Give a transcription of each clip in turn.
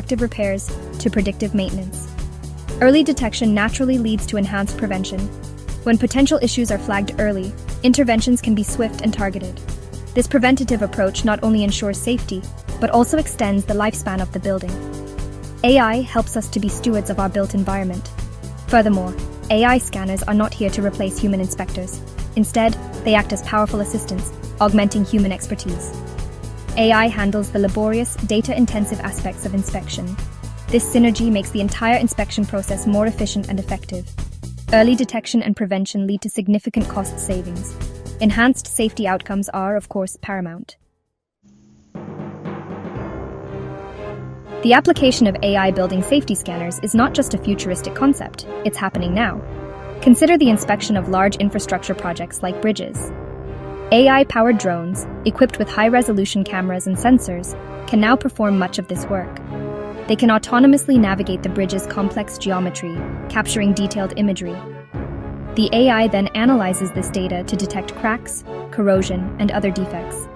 reactive repairs to predictive maintenance. Early detection naturally leads to enhanced prevention. When potential issues are flagged early, interventions can be swift and targeted. This preventative approach not only ensures safety, but also extends the lifespan of the building. AI helps us to be stewards of our built environment. Furthermore, AI scanners are not here to replace human inspectors. Instead, they act as powerful assistants, augmenting human expertise. AI handles the laborious, data-intensive aspects of inspection. This synergy makes the entire inspection process more efficient and effective. Early detection and prevention lead to significant cost savings. Enhanced safety outcomes are, of course, paramount. The application of AI building safety scanners is not just a futuristic concept, it's happening now. Consider the inspection of large infrastructure projects like bridges. AI-powered drones, equipped with high-resolution cameras and sensors, can now perform much of this work. They can autonomously navigate the bridge's complex geometry, capturing detailed imagery. The AI then analyzes this data to detect cracks, corrosion, and other defects.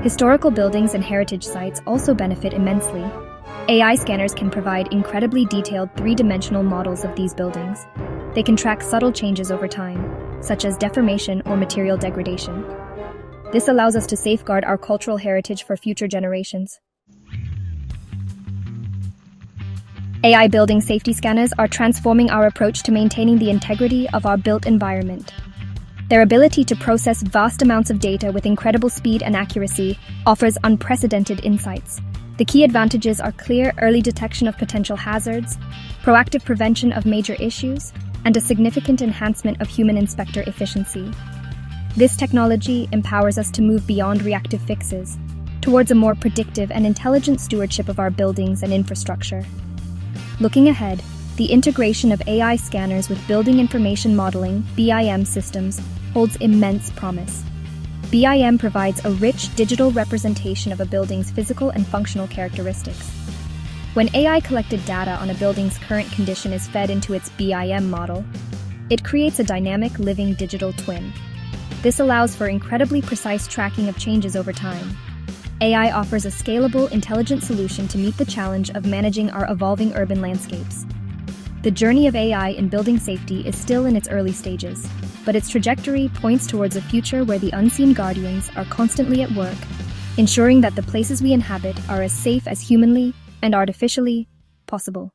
Historical buildings and heritage sites also benefit immensely. AI scanners can provide incredibly detailed three-dimensional models of these buildings. They can track subtle changes over time, such as deformation or material degradation. This allows us to safeguard our cultural heritage for future generations. AI building safety scanners are transforming our approach to maintaining the integrity of our built environment. Their ability to process vast amounts of data with incredible speed and accuracy offers unprecedented insights. The key advantages are clear early detection of potential hazards, proactive prevention of major issues, and a significant enhancement of human inspector efficiency. This technology empowers us to move beyond reactive fixes, towards a more predictive and intelligent stewardship of our buildings and infrastructure. Looking ahead, the integration of AI scanners with building information modeling (BIM) systems holds immense promise. BIM provides a rich digital representation of a building's physical and functional characteristics. When AI-collected data on a building's current condition is fed into its BIM model, it creates a dynamic, living digital twin. This allows for incredibly precise tracking of changes over time. AI offers a scalable, intelligent solution to meet the challenge of managing our evolving urban landscapes. The journey of AI in building safety is still in its early stages, but its trajectory points towards a future where the unseen guardians are constantly at work, ensuring that the places we inhabit are as safe as humanly and artificially possible.